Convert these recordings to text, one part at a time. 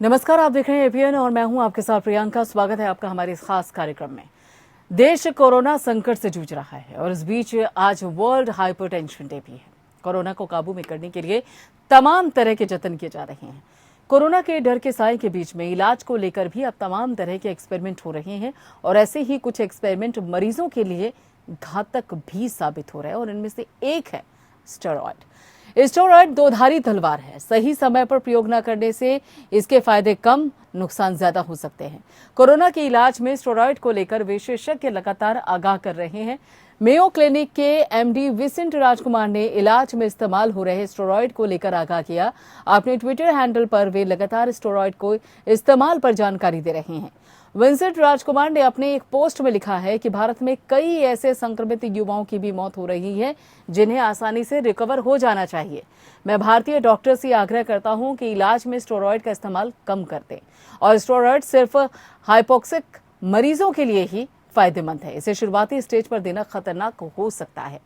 नमस्कार, आप देख रहे हैं एपीएन और मैं हूं आपके साथ प्रियंका। स्वागत है आपका हमारे इस खास कार्यक्रम में। देश कोरोना संकट से जूझ रहा है और इस बीच आज वर्ल्ड हाइपरटेंशन डे भी है। कोरोना को काबू में करने के लिए तमाम तरह के जतन किए जा रहे हैं। कोरोना के डर के साए के बीच में इलाज को लेकर भी अब तमाम तरह के एक्सपेरिमेंट हो रहे हैं और ऐसे ही कुछ एक्सपेरिमेंट मरीजों के लिए घातक भी साबित हो रहे हैं और इनमें से एक है स्टेरॉयड। स्टेरॉयड दोधारी तलवार है। सही समय पर प्रयोग न करने से इसके फायदे कम, नुकसान ज्यादा हो सकते हैं। कोरोना के इलाज में स्टेरॉयड को लेकर विशेषज्ञ लगातार आगाह कर रहे हैं। मेयो क्लिनिक के एमडी विसेंट राजकुमार ने इलाज में इस्तेमाल हो रहे स्टेरॉयड को लेकर आगाह किया। अपने ट्विटर हैंडल पर वे लगातार स्टेरॉयड को इस्तेमाल पर जानकारी दे रहे हैं। विंसेंट राजकुमार ने अपने एक पोस्ट में लिखा है कि भारत में कई ऐसे संक्रमित युवाओं की भी मौत हो रही है जिन्हें आसानी से रिकवर हो जाना चाहिए। मैं भारतीय डॉक्टर से आग्रह करता हूं कि इलाज में स्टेरॉयड का इस्तेमाल कम कर दें और स्टेरॉयड सिर्फ हाइपोक्सिक मरीजों के लिए ही फायदेमंद है। इसे शुरुआती स्टेज पर देना खतरनाक हो सकता है।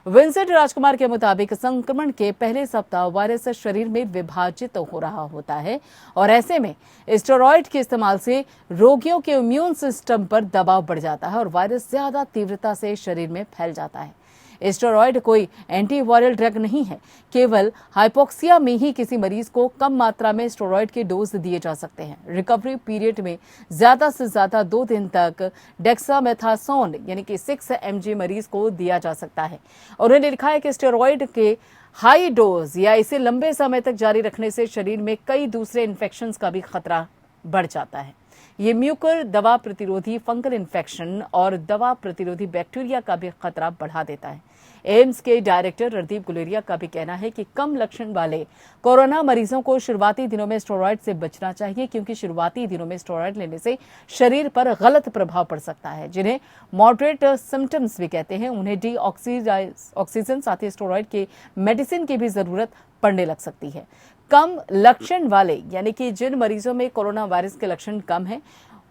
विंसेंट राजकुमार के मुताबिक संक्रमण के पहले सप्ताह वायरस शरीर में विभाजित हो रहा होता है और ऐसे में स्टेरॉयड के इस्तेमाल से रोगियों के इम्यून सिस्टम पर दबाव बढ़ जाता है और वायरस ज्यादा तीव्रता से शरीर में फैल जाता है। स्टेरॉयड कोई एंटीवायरल ड्रग नहीं है। केवल हाइपोक्सिया में ही किसी मरीज को कम मात्रा में स्टेरॉयड के डोज दिए जा सकते हैं। रिकवरी पीरियड में ज्यादा से ज्यादा 2 दिन तक डेक्सामेथासोन यानी कि 6 mg मरीज को दिया जा सकता है। उन्होंने लिखा है कि स्टेरॉयड के हाई डोज या इसे लंबे समय तक जारी रखने से शरीर में कई दूसरे इन्फेक्शंस का भी खतरा बढ़ जाता है। ये म्यूकर दवा प्रतिरोधी फंगल इन्फेक्शन और दवा प्रतिरोधी बैक्टीरिया का भी खतरा बढ़ा देता है। एम्स के डायरेक्टर रणदीप गुलेरिया का भी कहना है कि कम लक्षण वाले कोरोना मरीजों को शुरुआती दिनों में स्टेरॉयड से बचना चाहिए, क्योंकि शुरुआती दिनों में स्टेरॉयड लेने से शरीर पर गलत प्रभाव पड़ सकता है, जिन्हें मॉडरेट सिम्टम्स भी कहते हैं। उन्हें डी ऑक्सीजन साथ ही स्टेरॉयड के मेडिसिन की भी जरूरत पड़ने लग सकती है। कम लक्षण वाले यानी कि जिन मरीजों में कोरोना वायरस के लक्षण कम हैं,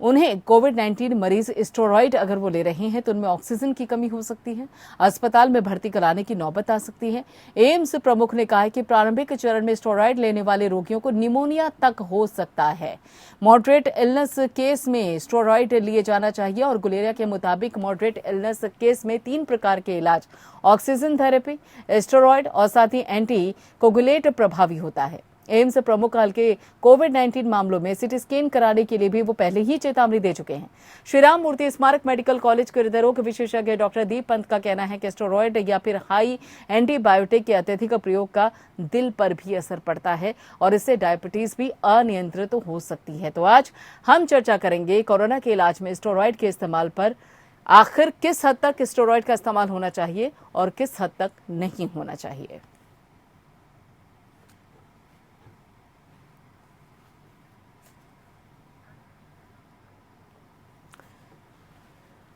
उन्हें कोविड-19 मरीज स्टेरॉयड अगर वो ले रहे हैं तो उनमें ऑक्सीजन की कमी हो सकती है, अस्पताल में भर्ती कराने की नौबत आ सकती है। एम्स प्रमुख ने कहा है कि प्रारंभिक चरण में स्टेरॉयड लेने वाले रोगियों को निमोनिया तक हो सकता है। मॉडरेट इलनेस केस में स्टेरॉयड लिए जाना चाहिए और गुलेरिया के मुताबिक मॉडरेट इलनेस केस में 3 प्रकार के इलाज ऑक्सीजन थेरेपी, स्टेरॉयड और साथ ही एंटी कोगुलेट प्रभावी होता है। एम्स प्रमुख हल्के कोविड-19 मामलों में सीटी स्कैन कराने के लिए भी वो पहले ही चेतावनी दे चुके हैं। श्री राम मूर्ति स्मारक मेडिकल कॉलेज के हृदय रोग विशेषज्ञ डॉक्टर दीप पंत का कहना है कि स्टेरॉयड या फिर हाई एंटीबायोटिक के अत्यधिक प्रयोग का दिल पर भी असर पड़ता है और इससे डायबिटीज भी अनियंत्रित हो सकती है। तो आज हम चर्चा करेंगे कोरोना के इलाज में स्टेरॉयड के इस्तेमाल पर। आखिर किस हद तक स्टेरॉयड का इस्तेमाल होना चाहिए और किस हद तक नहीं होना चाहिए।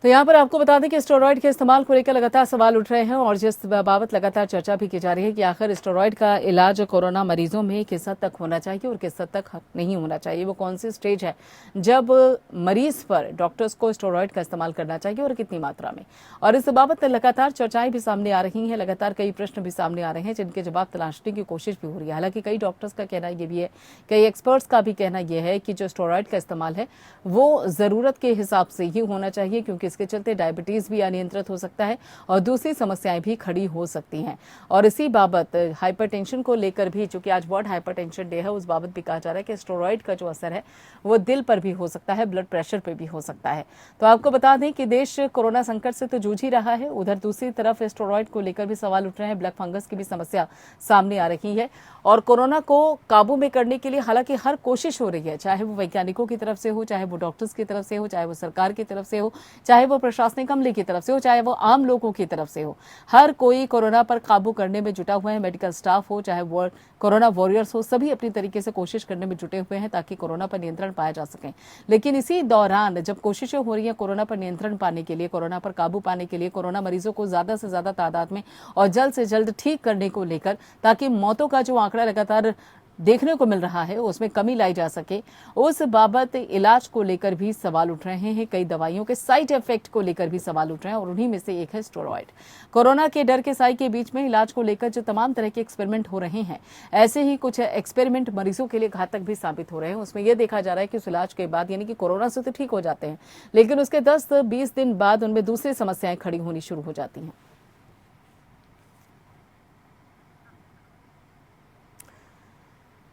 तो यहाँ पर आपको बता दें कि स्टेरॉयड के इस्तेमाल को लेकर लगातार सवाल उठ रहे हैं और जिस बाबत लगातार चर्चा भी की जा रही है कि आखिर स्टेरॉयड का इलाज कोरोना मरीजों में किस हद तक होना चाहिए और किस हद तक नहीं होना चाहिए। वो कौन सी स्टेज है जब मरीज पर डॉक्टर्स को स्टेरॉयड का इस्तेमाल करना चाहिए और कितनी मात्रा में, और इस बाबत लगातार चर्चाएं भी सामने आ रही हैं। लगातार कई प्रश्न भी सामने आ रहे हैं जिनके जवाब तलाशने की कोशिश भी हो रही है। हालांकि कई डॉक्टर्स का कहना यह भी है, कई एक्सपर्ट्स का भी कहना यह है कि जो स्टेरॉयड का इस्तेमाल है वो जरूरत के हिसाब से ही होना चाहिए, क्योंकि इसके चलते डायबिटीज भी अनियंत्रित हो सकता है और दूसरी समस्याएं भी खड़ी हो सकती हैं। और इसी बाबत हाइपरटेंशन को लेकर भी, चूंकि आज वर्ल्ड हाइपरटेंशन डे है, उस बाबत भी कहा जा रहा है कि स्टेरॉयड का जो असर है वो दिल पर भी हो सकता है, ब्लड प्रेशर पे भी हो सकता है। तो आपको बता दें कि देश कोरोना संकट से तो जूझ ही रहा है, उधर दूसरी तरफ स्टेरॉयड को लेकर भी सवाल उठ रहे हैं। ब्लैक फंगस की भी समस्या सामने आ रही है और कोरोना को काबू में करने के लिए हालांकि हर कोशिश हो रही है, चाहे वो वैज्ञानिकों की तरफ से हो, चाहे वो डॉक्टर्स की तरफ से हो, चाहे वो सरकार की तरफ से हो, चाहे वो प्रशासनिक अमले की तरफ से हो, चाहे वो आम लोगों की तरफ से हो। हर कोई कोरोना पर काबू करने में जुटा हुआ है। मेडिकल स्टाफ हो, चाहे वो कोरोना वॉरियर्स हो, सभी अपनी तरीके से कोशिश करने में जुटे हुए हैं ताकि कोरोना पर नियंत्रण पाया जा सके। लेकिन इसी दौरान जब कोशिशें हो रही है कोरोना पर नियंत्रण पाने के लिए, कोरोना पर काबू पाने के लिए, कोरोना मरीजों को ज्यादा से ज्यादा तादाद में और जल्द से जल्द ठीक करने को लेकर, ताकि मौतों का जो आंकड़ा लगातार देखने को मिल रहा है उसमें कमी लाई जा सके, उस बाबत इलाज को लेकर भी सवाल उठ रहे हैं। कई दवाइयों के साइड इफेक्ट को लेकर भी सवाल उठ रहे हैं और उन्हीं में से एक है स्टेरॉइड। कोरोना के डर के साए के बीच में इलाज को लेकर जो तमाम तरह के एक्सपेरिमेंट हो रहे हैं, ऐसे ही कुछ एक्सपेरिमेंट मरीजों के लिए घातक भी साबित हो रहे हैं। उसमें यह देखा जा रहा है कि उस इलाज के बाद यानी कि कोरोना से तो ठीक हो जाते हैं, लेकिन उसके 10-20 दिन बाद उनमें दूसरी समस्याएं खड़ी होनी शुरू हो जाती हैं।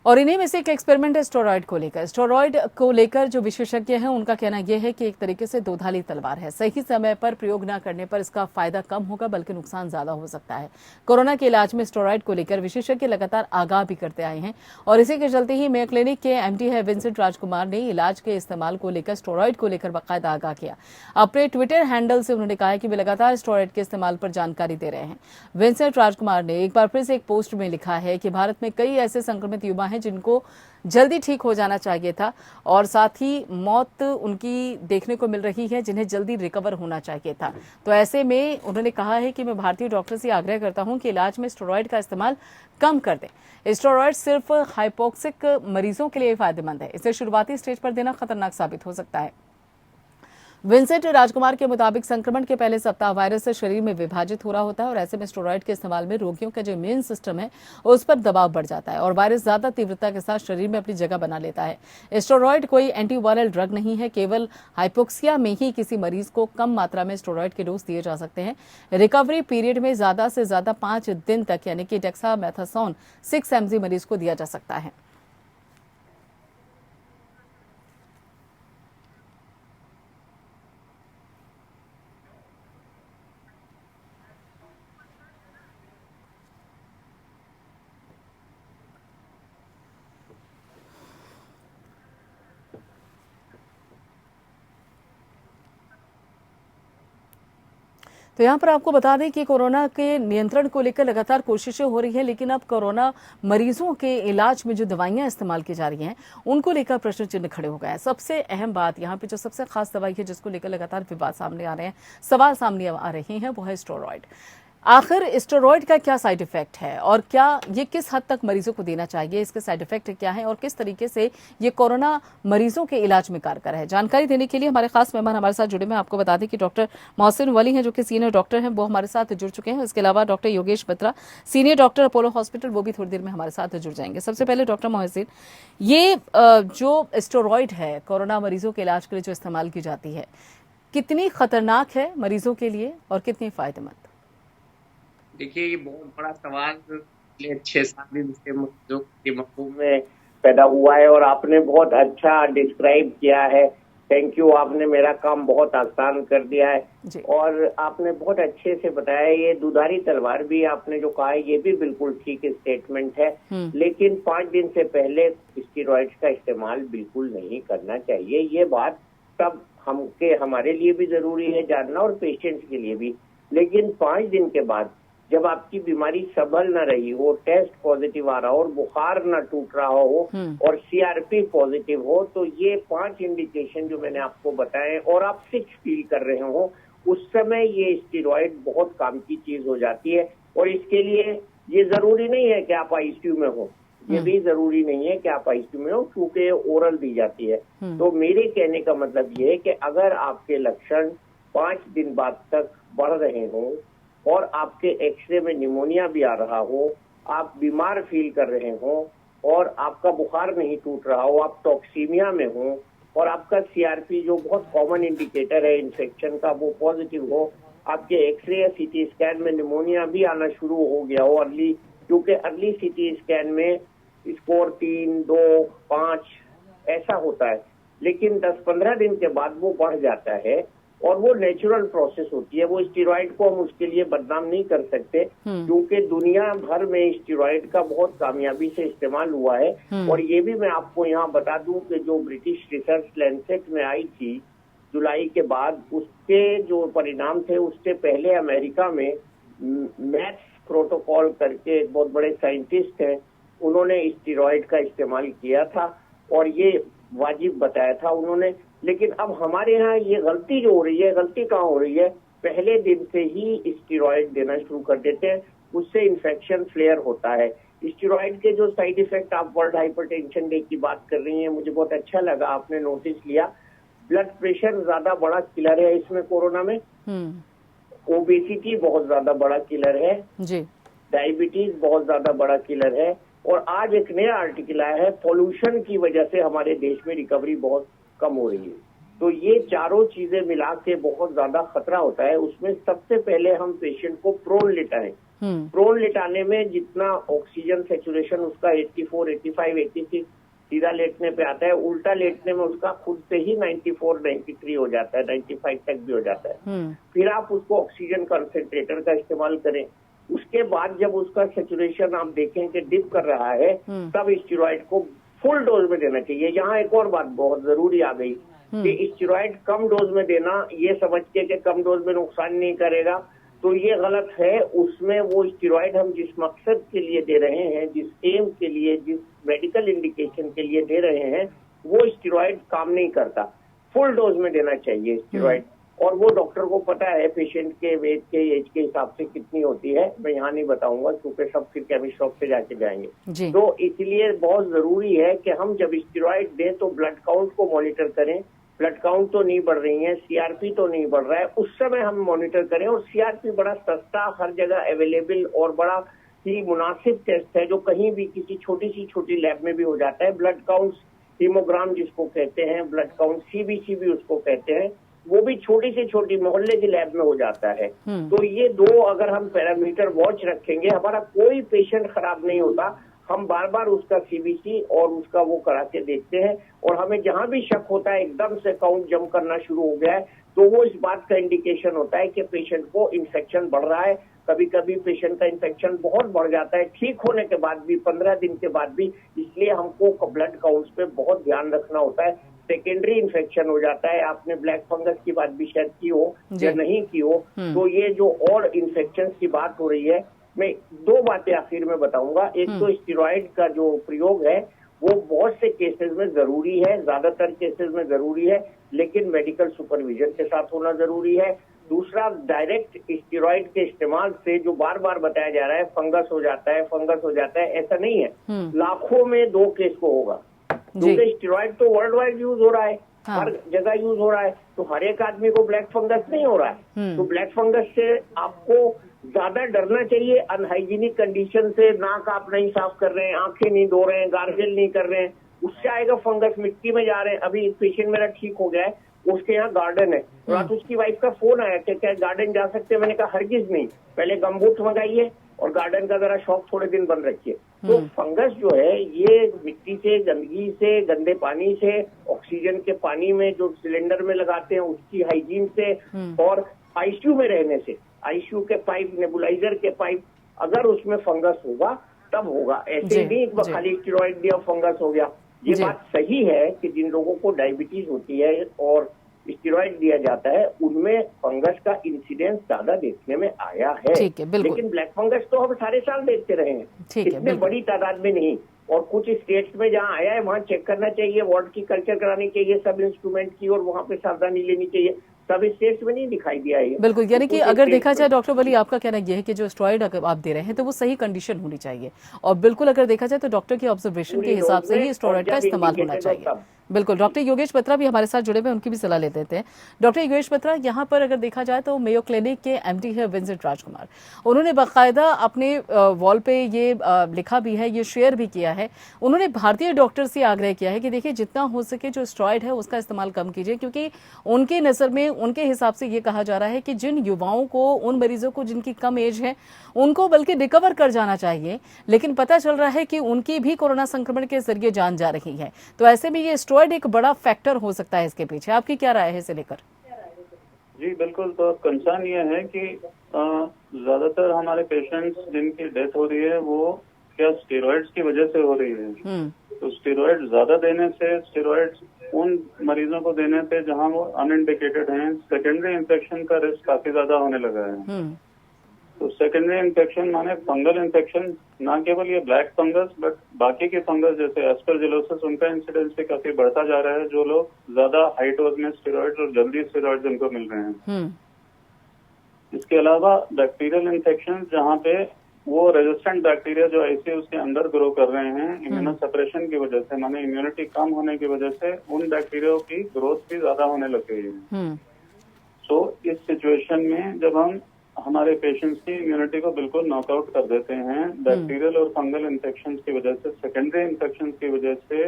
और इन्हीं में से एक एक्सपेरिमेंट है स्टेरॉइड को लेकर। स्टेरॉइड को लेकर जो विशेषज्ञ हैं उनका कहना यह है कि एक तरीके से दोधारी तलवार है। सही समय पर प्रयोग न करने पर इसका फायदा कम होगा बल्कि नुकसान ज्यादा हो सकता है। कोरोना के इलाज में स्टेरॉइड को लेकर विशेषज्ञ लगातार आगाह भी करते आए हैं और इसी के चलते ही मेयो क्लिनिक के एमडी है विंसेंट राजकुमार ने इलाज के इस्तेमाल को लेकर स्टेरॉइड को लेकर बाकायदा आगाह किया। अपने ट्विटर हैंडल से उन्होंने कहा है कि वे लगातार स्टेरॉइड के इस्तेमाल पर जानकारी दे रहे हैं। विंसेंट राजकुमार ने एक बार फिर से एक पोस्ट में लिखा है कि भारत में कई ऐसे संक्रमित युवा हैं जिनको जल्दी ठीक हो जाना चाहिए था और साथ ही मौत उनकी देखने को मिल रही है जिन्हें जल्दी रिकवर होना चाहिए था। तो ऐसे में उन्होंने कहा है कि मैं भारतीय डॉक्टर से आग्रह करता हूं कि इलाज में स्टेरॉइड का इस्तेमाल कम कर दें। स्टेरॉइड सिर्फ हाइपोक्सिक मरीजों के लिए फायदेमंद है, इसे शुरुआती स्टेज पर देना खतरनाक साबित हो सकता है। विंसेंट राजकुमार के मुताबिक संक्रमण के पहले सप्ताह वायरस शरीर में विभाजित हो रहा होता है और ऐसे में स्टेरॉइड के इस्तेमाल में रोगियों का जो इम्यून सिस्टम है उस पर दबाव बढ़ जाता है और वायरस ज्यादा तीव्रता के साथ शरीर में अपनी जगह बना लेता है। स्टेरॉइड कोई एंटीवायरल ड्रग नहीं है, केवल हाइपोक्सिया में ही किसी मरीज को कम मात्रा में स्टेरॉइड के डोज दिए जा सकते हैं। रिकवरी पीरियड में ज्यादा से ज्यादा 5 दिन तक यानी कि डेक्सामेथासोन 6 mg मरीज को दिया जा सकता है। तो यहाँ पर आपको बता दें कि कोरोना के नियंत्रण को लेकर लगातार कोशिशें हो रही हैं, लेकिन अब कोरोना मरीजों के इलाज में जो दवाइयां इस्तेमाल की जा रही हैं उनको लेकर प्रश्न चिन्ह खड़े हो गए हैं। सबसे अहम बात यहाँ पे जो सबसे खास दवाई है जिसको लेकर लगातार विवाद सामने आ रहे हैं, सवाल सामने आ रहे हैं, वो है स्टेरॉइड। आखिर स्टेरॉइड का क्या साइड इफेक्ट है और क्या ये किस हद तक मरीजों को देना चाहिए, इसके साइड इफेक्ट क्या है और किस तरीके से ये कोरोना मरीजों के इलाज में कारगर है, जानकारी देने के लिए हमारे खास मेहमान हमारे साथ जुड़े हैं। आपको बता दें कि डॉक्टर मोहसिन वली हैं जो कि सीनियर डॉक्टर हैं, वो हमारे साथ जुड़ चुके हैं। इसके अलावा doctor Yogesh Batra, senior doctor Apollo hospital, वो भी थोड़ी देर में हमारे साथ जुड़ जाएंगे। सबसे पहले डॉक्टर मोहसिन, ये जो स्टेरॉइड है कोरोना मरीजों के इलाज के लिए जो इस्तेमाल की जाती है, कितनी खतरनाक है मरीजों के लिए और कितनी फायदेमंद? देखिए, ये बहुत बड़ा सवाल पिछले 6-7 दिन से जो के मफहूम में पैदा हुआ है और आपने बहुत अच्छा डिस्क्राइब किया है। थैंक यू, आपने मेरा काम बहुत आसान कर दिया है और आपने बहुत अच्छे से बताया। ये दुधारी तलवार भी आपने जो कहा है ये भी बिल्कुल ठीक स्टेटमेंट है, लेकिन 5 दिन से पहले स्टेरॉइड्स का इस्तेमाल बिल्कुल नहीं करना चाहिए। ये बात तब हमारे लिए भी जरूरी है जानना और पेशेंट्स के लिए भी। लेकिन 5 दिन के बाद जब आपकी बीमारी संभल न रही हो, टेस्ट पॉजिटिव आ रहा हो और बुखार न टूट रहा हो और सीआरपी पॉजिटिव हो, तो ये 5 इंडिकेशन जो मैंने आपको बताए और आप 6 फील कर रहे हो, उस समय ये स्टेरॉइड बहुत काम की चीज हो जाती है। और इसके लिए ये जरूरी नहीं है कि आप आईसीयू में हो, ये भी जरूरी नहीं है कि आप आईसीयू में हो, क्योंकि ओरल दी जाती है। तो मेरे कहने का मतलब ये है कि अगर आपके लक्षण 5 दिन बाद तक बढ़ रहे हो और आपके एक्सरे में निमोनिया भी आ रहा हो, आप बीमार फील कर रहे हो और आपका बुखार नहीं टूट रहा हो, आप टॉक्सीमिया में हो और आपका सीआरपी जो बहुत कॉमन इंडिकेटर है इन्फेक्शन का वो पॉजिटिव हो, आपके एक्सरे या सीटी स्कैन में निमोनिया भी आना शुरू हो गया हो अर्ली, क्योंकि अर्ली सीटी स्कैन में स्कोर 3, 2, 5 ऐसा होता है, लेकिन 10-15 दिन के बाद वो बढ़ जाता है और वो नेचुरल प्रोसेस होती है। वो स्टेरॉइड को हम उसके लिए बदनाम नहीं कर सकते, क्योंकि दुनिया भर में स्टेरॉइड का बहुत कामयाबी से इस्तेमाल हुआ है। और ये भी मैं आपको यहाँ बता दूं कि जो ब्रिटिश रिसर्च लैंसेट में आई थी जुलाई के बाद, उसके जो परिणाम थे उससे पहले अमेरिका में मैथ्स प्रोटोकॉल करके एक बहुत बड़े साइंटिस्ट हैं, उन्होंने स्टेरॉइड का इस्तेमाल किया था और ये वाजिब बताया था उन्होंने। लेकिन अब हमारे यहाँ ये गलती जो हो रही है, गलती कहाँ हो रही है, पहले दिन से ही स्टेरॉइड देना शुरू कर देते हैं, उससे इन्फेक्शन फ्लेयर होता है। स्टेरॉइड के जो साइड इफेक्ट, आप वर्ल्ड हाइपरटेंशन डे की बात कर रही हैं, मुझे बहुत अच्छा लगा आपने नोटिस लिया। ब्लड प्रेशर ज्यादा बड़ा किलर है इसमें कोरोना में, ओबेसिटी बहुत ज्यादा बड़ा किलर है जी, डायबिटीज बहुत ज्यादा बड़ा किलर है, और आज एक नया आर्टिकल आया है, पोल्यूशन की वजह से हमारे देश में रिकवरी बहुत कम हो रही है। तो ये चारों चीजें मिला के बहुत ज्यादा खतरा होता है। उसमें सबसे पहले हम पेशेंट को प्रोन लिटाएं। प्रोन लिटाने में जितना ऑक्सीजन सेचुरेशन उसका 84, 85, 86 सीधा लेटने पे आता है, उल्टा लेटने में उसका खुद से ही 94, 93 हो जाता है, 95 तक भी हो जाता है। फिर आप उसको ऑक्सीजन कंसंट्रेटर का इस्तेमाल करें। उसके बाद जब उसका सेचुरेशन आप देखें कि डिप कर रहा है, तब स्टेरॉइड को फुल डोज में देना चाहिए। यहाँ एक और बात बहुत जरूरी आ गई कि स्टेरॉइड कम डोज में देना, ये समझ के कि कम डोज में नुकसान नहीं करेगा, तो ये गलत है। उसमें वो स्टेरॉइड हम जिस मकसद के लिए दे रहे हैं, जिस एम के लिए, जिस मेडिकल इंडिकेशन के लिए दे रहे हैं, वो स्टेरॉइड काम नहीं करता। फुल डोज में देना चाहिए स्टेरॉइड, और वो डॉक्टर को पता है पेशेंट के वेट के एज के हिसाब से कितनी होती है। मैं यहाँ नहीं बताऊंगा क्योंकि सब फिर केमिस्ट शॉप से जाके जाएंगे। तो इसलिए बहुत जरूरी है कि हम जब स्टेरॉइड दें तो ब्लड काउंट को मॉनिटर करें। ब्लड काउंट तो नहीं बढ़ रही है, सीआरपी तो नहीं बढ़ रहा है, उस समय हम मॉनिटर करें। और सीआरपी बड़ा सस्ता, हर जगह अवेलेबल और बड़ा ही मुनासिब टेस्ट है, जो कहीं भी किसी छोटी लैब में भी हो जाता है। ब्लड काउंट हीमोग्राम जिसको कहते हैं, ब्लड काउंट सीबीसी भी उसको कहते हैं, वो भी छोटी से छोटी मोहल्ले की लैब में हो जाता है। तो ये दो अगर हम पैरामीटर वॉच रखेंगे, हमारा कोई पेशेंट खराब नहीं होता। हम बार बार उसका सीबीसी और उसका वो करा के देखते हैं, और हमें जहां भी शक होता है एकदम से काउंट जम करना शुरू हो गया है, तो वो इस बात का इंडिकेशन होता है कि पेशेंट को इन्फेक्शन बढ़ रहा है। कभी कभी पेशेंट का इन्फेक्शन बहुत बढ़ जाता है ठीक होने के बाद भी, 15 दिन के बाद भी। इसलिए हमको ब्लड काउंट्स पे बहुत ध्यान रखना होता है। सेकेंडरी इन्फेक्शन हो जाता है, आपने ब्लैक फंगस की बात भी शायद की हो या नहीं की हो, तो ये जो और इन्फेक्शन की बात हो रही है, मैं दो बातें आखिर में बताऊंगा। एक तो स्टेरॉइड का जो प्रयोग है वो बहुत से केसेस में जरूरी है, ज्यादातर केसेस में जरूरी है, लेकिन मेडिकल सुपरविजन के साथ होना जरूरी है। दूसरा, डायरेक्ट स्टेरॉइड के इस्तेमाल से जो बार बार बताया जा रहा है फंगस हो जाता है, फंगस हो जाता है, ऐसा नहीं है। लाखों में 2 केस को होगा, क्योंकि स्टेरॉइड तो वर्ल्ड वाइड यूज हो रहा है, हर जगह यूज हो रहा है, तो हर एक आदमी को ब्लैक फंगस नहीं हो रहा है। तो ब्लैक फंगस से आपको ज्यादा डरना चाहिए अनहाइजीनिक कंडीशन से। नाक आप नहीं साफ कर रहे हैं, आंखें नहीं धो रहे हैं, गार्गल नहीं कर रहे हैं, उससे आएगा फंगस। मिट्टी में जा रहे हैं, अभी एक पेशेंट मेरा ठीक हो गया है, उसके यहाँ गार्डन है, रात उसकी वाइफ का फोन आया कि क्या गार्डन जा सकते हैं? मैंने कहा हरगिज नहीं, पहले गमबूट मंगाइए और गार्डन का जरा शौक थोड़े दिन बंद रखिए। तो फंगस जो है ये मिट्टी से, गंदगी से, गंदे पानी से, ऑक्सीजन के पानी में जो सिलेंडर में लगाते हैं उसकी हाइजीन से, और आईसीयू में रहने से, आईसीयू के पाइप, नेबुलाइजर के पाइप, अगर उसमें फंगस होगा तब होगा। ऐसे नहीं खाली स्टेरॉइड दिया फंगस हो गया। ये बात सही है कि जिन लोगों को डायबिटीज होती है और स्टेरॉइड दिया जाता है, उनमें फंगस का इंसिडेंस ज्यादा देखने में आया है। लेकिन ब्लैक फंगस तो हम सारे साल देखते रहे हैं, इतने बड़ी तादाद में नहीं। और कुछ स्टेट्स में जहाँ आया है वहाँ चेक करना चाहिए, वार्ड की कल्चर करानी चाहिए, सब इंस्ट्रूमेंट की, और वहाँ पे सावधानी लेनी चाहिए। सब स्टेट्स में नहीं दिखाई दिया है। बिल्कुल, यानी कि अगर देखा जाए डॉक्टर वली, आपका कहना यह है कि जो स्टेरॉइड अगर आप दे रहे हैं तो वो सही कंडीशन होनी चाहिए, और बिल्कुल अगर देखा जाए तो डॉक्टर की ऑब्जर्वेशन के हिसाब से ही स्टेरॉइड का इस्तेमाल होना चाहिए। बिल्कुल, डॉक्टर योगेश बत्रा भी हमारे साथ जुड़े हुए, उनकी भी सलाह ले देते हैं। डॉक्टर योगेश बत्रा, यहाँ पर अगर देखा जाए तो मेयो क्लिनिक के एमडी है विंसेंट राजकुमार, उन्होंने बाकायदा अपने वॉल पे ये लिखा भी है, ये शेयर भी किया है। उन्होंने भारतीय डॉक्टर से आग्रह किया है कि देखिए जितना हो सके जो स्टेरॉइड है उसका इस्तेमाल कम कीजिए, क्योंकि उनके नज़र में, उनके हिसाब से ये कहा जा रहा है कि जिन युवाओं को, उन मरीजों को जिनकी कम एज है, उनको बल्कि रिकवर कर जाना चाहिए, लेकिन पता चल रहा है कि उनकी भी कोरोना संक्रमण के जरिए जान जा रही है। तो ऐसे में ये स्टेरॉइड एक बड़ा फैक्टर हो सकता है इसके पीछे। आपकी क्या राय है इसे लेकर? जी बिल्कुल, तो कंसर्न ये है कि ज्यादातर हमारे पेशेंट्स जिनकी डेथ हो रही है वो क्या स्टेरॉइड्स की वजह से हो रही है। तो स्टेरॉइड ज्यादा देने से, स्टेरॉइड्स उन मरीजों को देने से जहां वो अनइंडिकेटेड हैं, सेकेंडरी इन्फेक्शन का रिस्क काफी ज्यादा होने लगा है। तो सेकेंडरी इन्फेक्शन माने फंगल इन्फेक्शन, ना केवल ये ब्लैक फंगस बट बाकी के फंगस जैसे एस्परजिलोसिस, उनका इंसिडेंस भी काफी बढ़ता जा रहा है, जो लोग ज्यादा हाई डोज में स्टेरॉइड और जल्दी स्टेरॉइड जिनको मिल रहे हैं। इसके अलावा बैक्टीरियल इन्फेक्शन, जहाँ पे वो रेजिस्टेंट बैक्टीरिया जो आईसीयू के अंदर ग्रो कर रहे हैं इम्यूनो सप्रेशन की वजह से, माने इम्यूनिटी कम होने की वजह से उन बैक्टीरिया की ग्रोथ भी ज्यादा होने लग गई है। तो इस सिचुएशन में जब हम हमारे पेशेंट्स की इम्यूनिटी को बिल्कुल नॉकआउट कर देते हैं बैक्टीरियल और फंगल इन्फेक्शन की वजह से, सेकेंडरी इन्फेक्शन की वजह से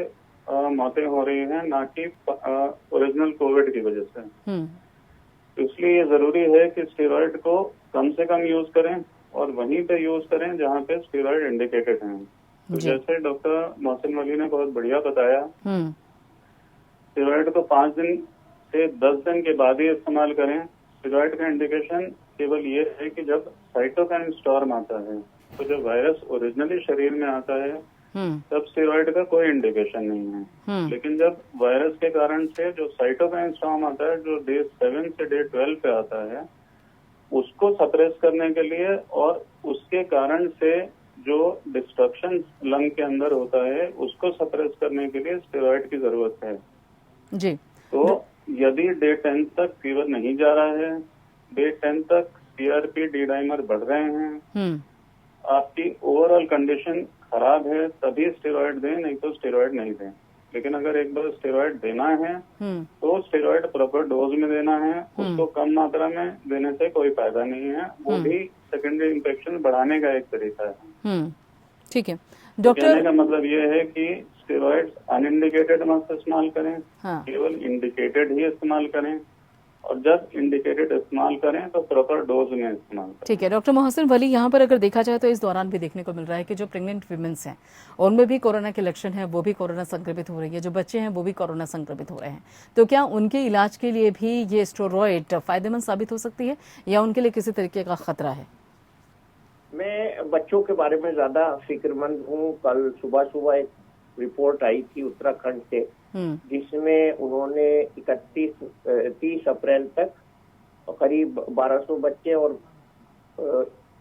मौतें हो रही हैं, ना कि ओरिजिनल कोविड की वजह से। इसलिए ये जरूरी है कि स्टेरॉइड को कम से कम यूज करें और वहीं पे यूज करें जहाँ पे स्टेरॉइड इंडिकेटेड हैं। तो जैसे डॉक्टर मोहसिन वली ने बहुत बढ़िया बताया, स्टेरॉइड को 5 दिन से 10 दिन के बाद ही इस्तेमाल करें। स्टेरॉइड का इंडिकेशन केवल ये है कि जब साइटोकाइन स्टॉर्म आता है, तो जब वायरस ओरिजिनली शरीर में आता है तब स्टेरॉइड का कोई इंडिकेशन नहीं है। लेकिन जब वायरस के कारण से जो साइटोकाइन स्टॉर्म आता है, जो डे 7 से डे 12 पे आता है, उसको सप्रेस करने के लिए और उसके कारण से जो डिस्ट्रक्शन लंग के अंदर होता है उसको सप्रेस करने के लिए स्टेरॉइड की जरूरत है जी। तो यदि डे 10 तक फीवर नहीं जा रहा है, डे 10 तक सीआरपी डी डाइमर बढ़ रहे हैं, आपकी ओवरऑल कंडीशन खराब है, तभी स्टेरॉइड दें, नहीं तो स्टेरॉइड नहीं दें। लेकिन अगर एक बार स्टेरॉइड देना है तो स्टेरॉइड प्रॉपर डोज में देना है, उसको कम मात्रा में देने से कोई फायदा नहीं है। वो भी सेकेंडरी इन्फेक्शन बढ़ाने का एक तरीका है। ठीक है डॉक्टर, कहने का मतलब ये है कि स्टेरॉइड अनइंडिकेटेड मत इस्तेमाल करें, केवल इंडिकेटेड ही इस्तेमाल करें, और जब इंडिकेटेड इस्तेमाल करें तो प्रॉपर डोज में इस्तेमाल करें। ठीक है डॉक्टर मोहसिन वली, यहाँ पर अगर देखा जाए तो इस दौरान भी देखने को मिल रहा है कि जो प्रेग्नेंट वीमेंस हैं उनमें भी कोरोना के लक्षण हैं, वो भी कोरोना संक्रमित हो रही है, जो बच्चे हैं वो भी कोरोना संक्रमित हो रहे हैं। तो क्या उनके इलाज के लिए भी ये स्टेरॉइड फायदेमंद साबित हो सकती है या उनके लिए किसी तरीके का खतरा है? मैं बच्चों के बारे में ज्यादा फिक्रमंद हूँ। कल सुबह एक रिपोर्ट आई थी उत्तराखंड से, जिसमें उन्होंने 30 अप्रैल तक करीब 1200 बच्चे और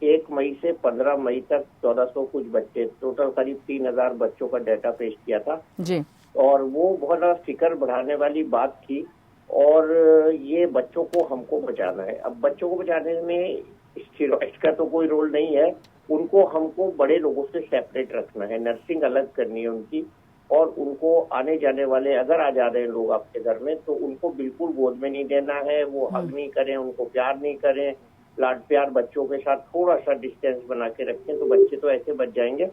1 मई से 15 मई तक 1400 कुछ बच्चे, टोटल करीब 3000 बच्चों का डाटा पेश किया था जी। और वो बहुत फिक्र बढ़ाने वाली बात थी। और ये बच्चों को हमको बचाना है। अब बच्चों को बचाने में स्टेरॉइड का तो कोई रोल नहीं है, उनको हमको बड़े लोगों से सेपरेट रखना है, नर्सिंग अलग करनी है उनकी, और उनको आने जाने वाले अगर आ जा रहे हैं लोग आपके घर में तो उनको बिल्कुल गोद में नहीं देना है, वो हग नहीं करें, उनको प्यार नहीं करें, लाड प्यार बच्चों के साथ थोड़ा सा डिस्टेंस बना के रखें तो बच्चे तो ऐसे बच जाएंगे।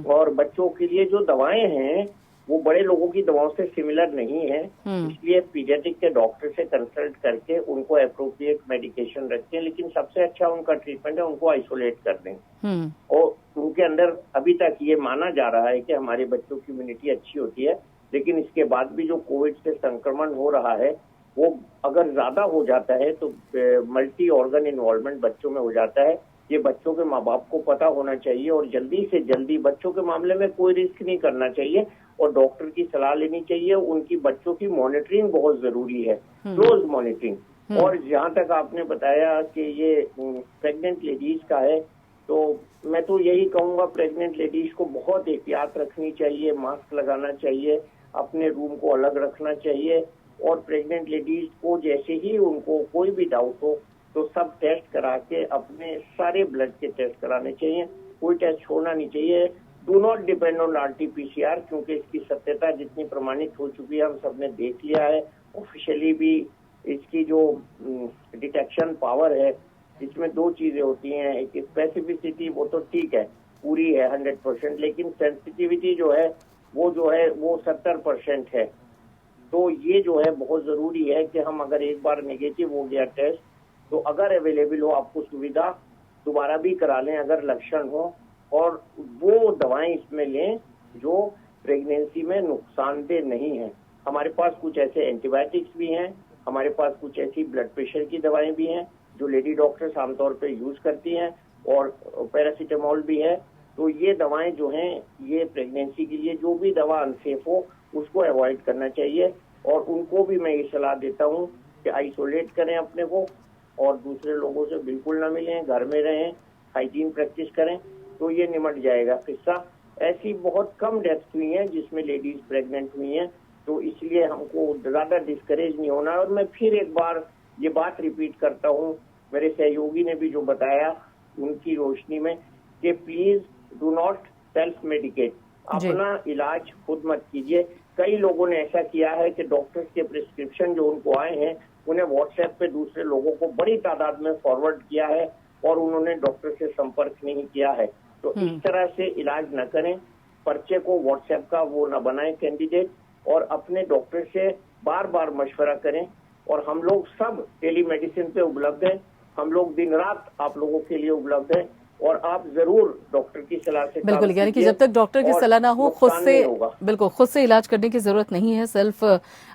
और बच्चों के लिए जो दवाएं हैं वो बड़े लोगों की दवाओं से सिमिलर नहीं है, इसलिए पीडियाट्रिक के डॉक्टर से कंसल्ट करके उनको एप्रोप्रिएट मेडिकेशन रखें। लेकिन सबसे अच्छा उनका ट्रीटमेंट है उनको आइसोलेट कर दें। और उनके अंदर अभी तक ये माना जा रहा है कि हमारे बच्चों की इम्यूनिटी अच्छी होती है, लेकिन इसके बाद भी जो कोविड से संक्रमण हो रहा है वो अगर ज्यादा हो जाता है तो मल्टी ऑर्गन इन्वॉल्वमेंट बच्चों में हो जाता है। ये बच्चों के माँ बाप को पता होना चाहिए और जल्दी से जल्दी बच्चों के मामले में कोई रिस्क नहीं करना चाहिए और डॉक्टर की सलाह लेनी चाहिए। उनकी बच्चों की मॉनिटरिंग बहुत जरूरी है, क्लोज मॉनिटरिंग। और जहाँ तक आपने बताया कि ये प्रेग्नेंट लेडीज का है, तो मैं तो यही कहूँगा प्रेग्नेंट लेडीज को बहुत एहतियात रखनी चाहिए, मास्क लगाना चाहिए, अपने रूम को अलग रखना चाहिए। और प्रेग्नेंट लेडीज को जैसे ही उनको कोई भी डाउट हो तो सब टेस्ट करा के अपने सारे ब्लड के टेस्ट कराने चाहिए, कोई टेस्ट छोड़ना नहीं चाहिए। Do not depend on RT-PCR, क्योंकि इसकी सत्यता जितनी प्रमाणित हो चुकी है हम सबने देख लिया है। ऑफिशियली भी इसकी जो डिटेक्शन पावर है इसमें 2 चीजें होती हैं, एक स्पेसिफिसिटी वो तो ठीक है पूरी है 100%, लेकिन सेंसिटिविटी जो है वो 70% है। तो ये जो है बहुत जरूरी है कि हम अगर एक बार नेगेटिव हो गया टेस्ट तो अगर अवेलेबल हो आपको सुविधा दोबारा भी करा लें अगर लक्षण हो, और वो दवाएं इसमें लें जो प्रेगनेंसी में नुकसानदेह नहीं है। हमारे पास कुछ ऐसे एंटीबायोटिक्स भी हैं, हमारे पास कुछ ऐसी ब्लड प्रेशर की दवाएं भी हैं जो लेडी डॉक्टर्स आमतौर पे यूज करती हैं, और पैरासीटामोल भी है। तो ये दवाएं जो हैं ये प्रेगनेंसी के लिए जो भी दवा अनसेफ हो उसको अवॉइड करना चाहिए। और उनको भी मैं ये सलाह देता हूँ कि आइसोलेट करें अपने को और दूसरे लोगों से बिल्कुल ना मिलें, घर में रहें, हाइजीन प्रैक्टिस करें, तो ये निमट जाएगा किस्सा। ऐसी बहुत कम डेथ्स हुई हैं जिसमें लेडीज प्रेग्नेंट हुई हैं, तो इसलिए हमको ज्यादा डिस्करेज नहीं होना है। और मैं फिर एक बार ये बात रिपीट करता हूँ, मेरे सहयोगी ने भी जो बताया उनकी रोशनी में, कि please do not self medicate, अपना इलाज खुद मत कीजिए। कई लोगों ने ऐसा किया है कि डॉक्टर्स के प्रिस्क्रिप्शन जो उनको आए हैं उन्हें व्हाट्सएप पे दूसरे लोगों को बड़ी तादाद में फॉरवर्ड किया है और उन्होंने डॉक्टर से संपर्क नहीं किया है। तो इस तरह से इलाज न करें, पर्चे को व्हाट्सएप का वो न बनाएं कैंडिडेट, और अपने डॉक्टर से बार बार मशवरा करें। और हम लोग सब टेलीमेडिसिन पे उपलब्ध हैं, हम लोग दिन रात आप लोगों के लिए उपलब्ध हैं, और आप जरूर डॉक्टर की सलाह से बिल्कुल, यानी कि जब तक डॉक्टर की सलाह ना हो खुद से, बिल्कुल खुद से इलाज करने की जरूरत नहीं है। सेल्फ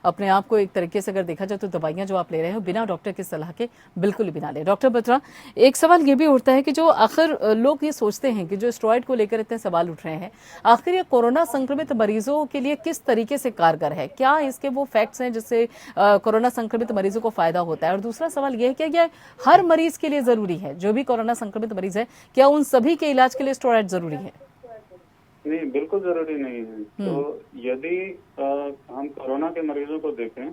अपने आप को एक तरीके से अगर देखा जाए तो दवाइयां जो आप ले रहे हो बिना डॉक्टर की सलाह के बिल्कुल भी ना ले। डॉक्टर बत्रा, एक सवाल ये भी उठता है कि जो आखिर लोग ये सोचते हैं कि जो स्टेरॉइड को लेकर इतने सवाल उठ रहे हैं, आखिर ये कोरोना संक्रमित मरीजों के लिए किस तरीके से कारगर है? क्या इसके वो फैक्ट्स हैं जिससे कोरोना संक्रमित मरीजों को फायदा होता है? और दूसरा सवाल ये है कि यह हर मरीज के लिए जरूरी है, जो भी कोरोना संक्रमित मरीज है, क्या उन सभी के इलाज के लिए स्टेरॉइड जरूरी है? नहीं, बिल्कुल जरूरी नहीं है। तो यदि हम कोरोना के मरीजों को देखें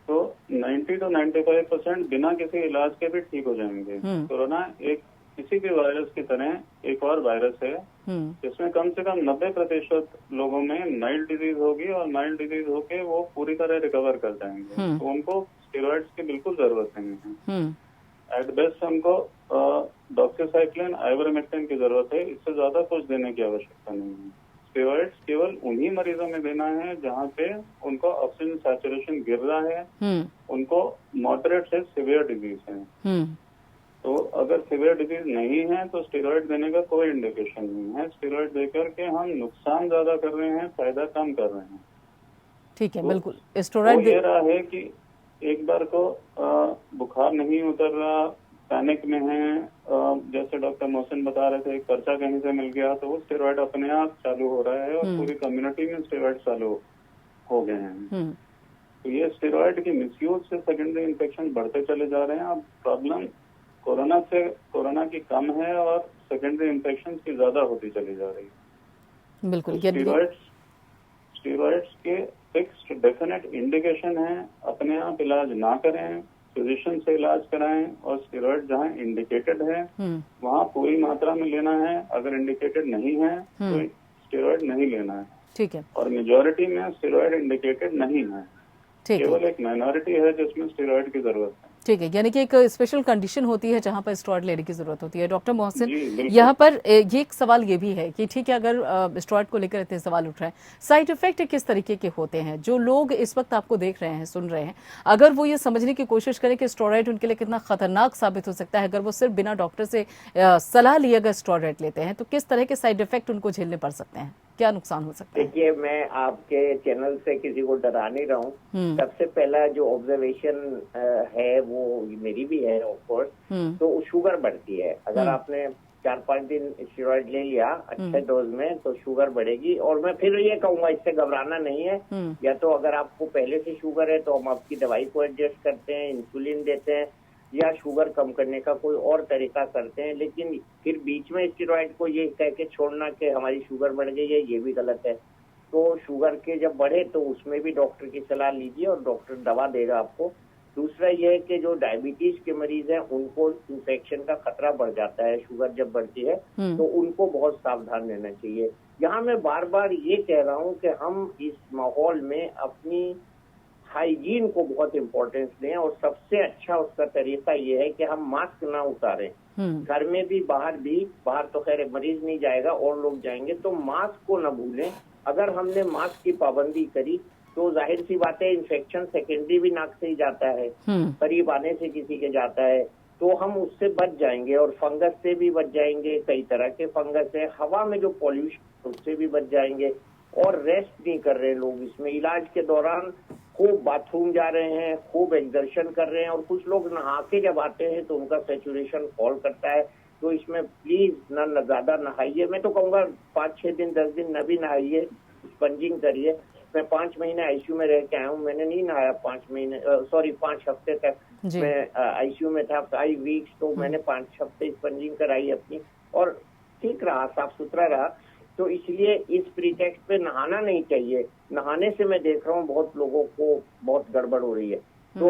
तो 90 to 95% बिना किसी इलाज के भी ठीक हो जाएंगे। कोरोना एक किसी भी वायरस की तरह एक और वायरस है जिसमें कम से कम 90% लोगों में माइल्ड डिजीज होगी, और माइल्ड डिजीज होके वो पूरी तरह रिकवर कर जाएंगे। तो उनको स्टेरॉइड्स की बिल्कुल जरूरत नहीं है। एट बेस्ट हमको डॉक्सीसाइक्लिन, आइवरमेक्टिन की जरूरत है, इससे ज्यादा कुछ देने की आवश्यकता नहीं है। स्टेरॉइड्स केवल उन्हीं मरीजों में देना है जहाँ पे उनको ऑक्सीजन सैचुरेशन गिर रहा है, उनको मॉडरेट से सीवियर डिजीज है। तो अगर सीवियर डिजीज नहीं है तो स्टेरॉइड देने का कोई इंडिकेशन नहीं है। स्टेरॉइड देकर के हम नुकसान ज्यादा कर रहे हैं, फायदा कम कर रहे हैं। ठीक है, तो बिल्कुल। स्टेरॉइड ये रहा है कि एक बार को बुखार नहीं उतर रहा, पैनिक में है, जैसे डॉक्टर मोहसिन बता रहे थे, एक पर्चा कहीं से मिल गया तो वो स्टेरॉइड अपने आप चालू हो रहा है, और पूरी कम्युनिटी में स्टेरॉइड चालू हो गए हैं। तो ये स्टेरॉइड की मिसयूज से सेकेंडरी इन्फेक्शन बढ़ते चले जा रहे हैं। अब प्रॉब्लम कोरोना की कम है और सेकेंडरी इन्फेक्शन की ज्यादा होती चली जा रही है। बिल्कुल। स्टेरॉइड्स के फिक्स्ड डेफिनेट इंडिकेशन है, अपने आप इलाज ना करें, फिजिशियन से इलाज कराएं, और स्टेरॉइड जहाँ इंडिकेटेड है वहाँ पूरी मात्रा में लेना है। अगर इंडिकेटेड नहीं है तो स्टेरॉइड नहीं लेना है। ठीक है। और मेजॉरिटी में स्टेरॉइड इंडिकेटेड नहीं है, केवल एक माइनॉरिटी है जिसमें स्टेरॉइड की जरूरत है। ठीक है, यानी कि एक स्पेशल कंडीशन होती है जहां पर स्टेरॉइड लेने की जरूरत होती है। डॉक्टर मोहसिन, यहाँ पर ये एक सवाल ये भी है कि ठीक है, अगर स्टेरॉइड को लेकर इतने सवाल उठ रहे हैं, साइड इफेक्ट किस तरीके के होते हैं? जो लोग इस वक्त आपको देख रहे हैं, सुन रहे हैं, अगर वो ये समझने की कोशिश करें कि स्टेरॉइड उनके लिए कितना खतरनाक साबित हो सकता है अगर वो सिर्फ बिना डॉक्टर से सलाह लिए अगर स्टेरॉइड लेते हैं, तो किस तरह के साइड इफेक्ट उनको झेलने पड़ सकते हैं, क्या नुकसान हो सकता है? देखिए, मैं आपके चैनल से किसी को डरा नहीं रहा हूँ। सबसे पहला जो ऑब्जर्वेशन है वो मेरी भी है ऑफ कोर्स, तो शुगर बढ़ती है। अगर आपने 4-5 दिन स्टेरॉइड ले लिया अच्छे डोज में तो शुगर बढ़ेगी। और मैं फिर ये कहूंगा, इससे घबराना नहीं है। या तो अगर आपको पहले से शुगर है तो हम आपकी दवाई को एडजस्ट करते हैं, इंसुलिन देते हैं, या शुगर कम करने का कोई और तरीका करते हैं। लेकिन फिर बीच में स्टेरॉइड को ये कह के छोड़ना कि हमारी शुगर बढ़ गई है, ये भी गलत है। तो शुगर के जब बढ़े तो उसमें भी डॉक्टर की सलाह लीजिए और डॉक्टर दवा देगा आपको। दूसरा ये है कि जो डायबिटीज के मरीज हैं उनको इन्फेक्शन का खतरा बढ़ जाता है, शुगर जब बढ़ती है तो उनको बहुत सावधान रहना चाहिए। यहाँ मैं बार बार ये कह रहा हूँ कि हम इस माहौल में अपनी हाइजीन को बहुत इम्पोर्टेंस दें, और सबसे अच्छा उसका तरीका ये है कि हम मास्क ना उतारें, घर में भी बाहर तो खैर मरीज नहीं जाएगा और लोग जाएंगे, तो मास्क को न भूलें। अगर हमने मास्क की पाबंदी करी तो जाहिर सी बात है इन्फेक्शन सेकेंडरी भी नाक से ही जाता है, करीब आने से किसी के जाता है, तो हम उससे बच जाएंगे। और फंगस से भी बच जाएंगे, कई तरह के फंगस है, हवा में जो पॉल्यूशन उससे भी बच जाएंगे। और रेस्ट नहीं कर रहे लोग, इसमें इलाज के दौरान खूब बाथरूम जा रहे हैं, खूब एक्सर्शन कर रहे हैं, और कुछ लोग नहा के जब आते हैं तो उनका सैचुरेशन फॉल करता है। तो इसमें प्लीज न ज्यादा नहाइए। मैं तो कहूँगा 5-6 दिन 10 दिन न भी नहाइए, स्पंजिंग करिए। मैं 5 महीने आईसीयू में रह के आया हूँ, मैंने नहीं नहाया 5 हफ्ते तक मैं आईसीयू में था, 5 वीक्स। तो मैंने 5 हफ्ते स्पंजिंग कराई अपनी और ठीक रहा, साफ सुथरा रहा। तो इसलिए इस प्रीटेक्स्ट पे नहाना नहीं चाहिए। नहाने से मैं देख रहा हूँ बहुत लोगों को बहुत गड़बड़ हो रही है, तो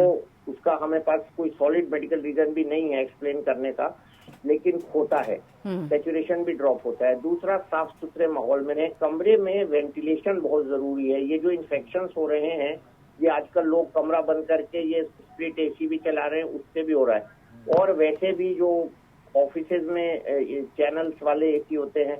उसका हमें पास कोई सॉलिड मेडिकल रीजन भी नहीं है एक्सप्लेन करने का। लेकिन खोता है, सैचुरेशन भी ड्रॉप होता है। दूसरा, साफ सुथरे माहौल में रहे, कमरे में वेंटिलेशन बहुत जरूरी है। ये जो इन्फेक्शंस हो रहे हैं, ये आजकल लोग कमरा बंद करके ये स्प्लिट एसी भी चला रहे हैं, उससे भी हो रहा है। और वैसे भी जो ऑफिसेज में चैनल्स वाले एसी होते हैं,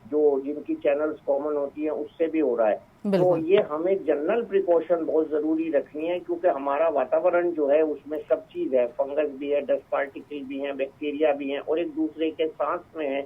जो जिनकी चैनल्स कॉमन होती है, उससे भी हो रहा है। तो ये हमें जनरल प्रिकॉशन बहुत जरूरी रखनी है, क्योंकि हमारा वातावरण जो है उसमें सब चीज है, फंगस भी है, डस्ट पार्टिकल भी है, बैक्टीरिया भी है, और एक दूसरे के सांस में है।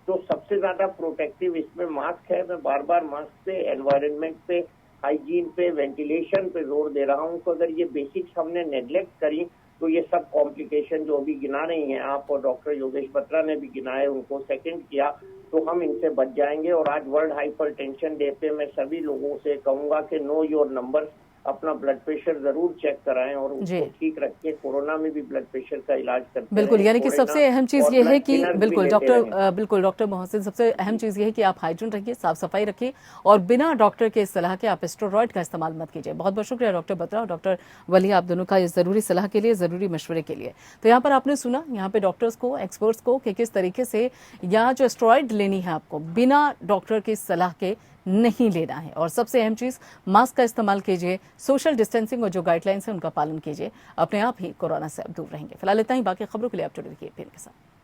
तो सबसे ज्यादा प्रोटेक्टिव इसमें मास्क है। मैं बार बार मास्क पे, एनवायरनमेंट पे, हाइजीन पे, वेंटिलेशन पे जोर दे रहा हूँ। तो अगर ये बेसिक्स हमने नेग्लेक्ट करी तो ये सब कॉम्प्लिकेशन जो अभी गिना रही हैं आप, और डॉक्टर योगेश बत्रा ने भी गिनाए, उनको सेकंड किया, तो हम इनसे बच जाएंगे। और आज वर्ल्ड हाइपरटेंशन डे पे मैं सभी लोगों से कहूंगा कि नो योर नंबर, अपना ब्लड प्रेशर जरूर चेक कराएं और उसको ठीक रखें। कोरोना में भी ब्लड प्रेशर का इलाज करते बिल्कुल, यानी कि सबसे अहम चीज ये है कि बिल्कुल डॉक्टर मोहसिन, सबसे अहम चीज ये है कि आप हाइजीन रखिए, साफ सफाई रखिए, और बिना डॉक्टर के सलाह के आप स्टेरॉइड का इस्तेमाल मत कीजिए। बहुत बहुत शुक्रिया डॉक्टर बत्रा और डॉक्टर वली, आप दोनों का इस जरूरी सलाह के लिए, जरूरी मशवरे के लिए। तो यहाँ पर आपने सुना यहाँ पे डॉक्टर्स को, एक्सपर्ट्स को, कि किस तरीके से यहाँ जो स्टेरॉइड लेनी है आपको बिना डॉक्टर की सलाह के नहीं लेना है। और सबसे अहम चीज, मास्क का इस्तेमाल कीजिए, सोशल डिस्टेंसिंग और जो गाइडलाइंस है उनका पालन कीजिए, अपने आप ही कोरोना से दूर रहेंगे। फिलहाल इतना ही, बाकी खबरों के लिए आप जुड़े रहिए PN के साथ।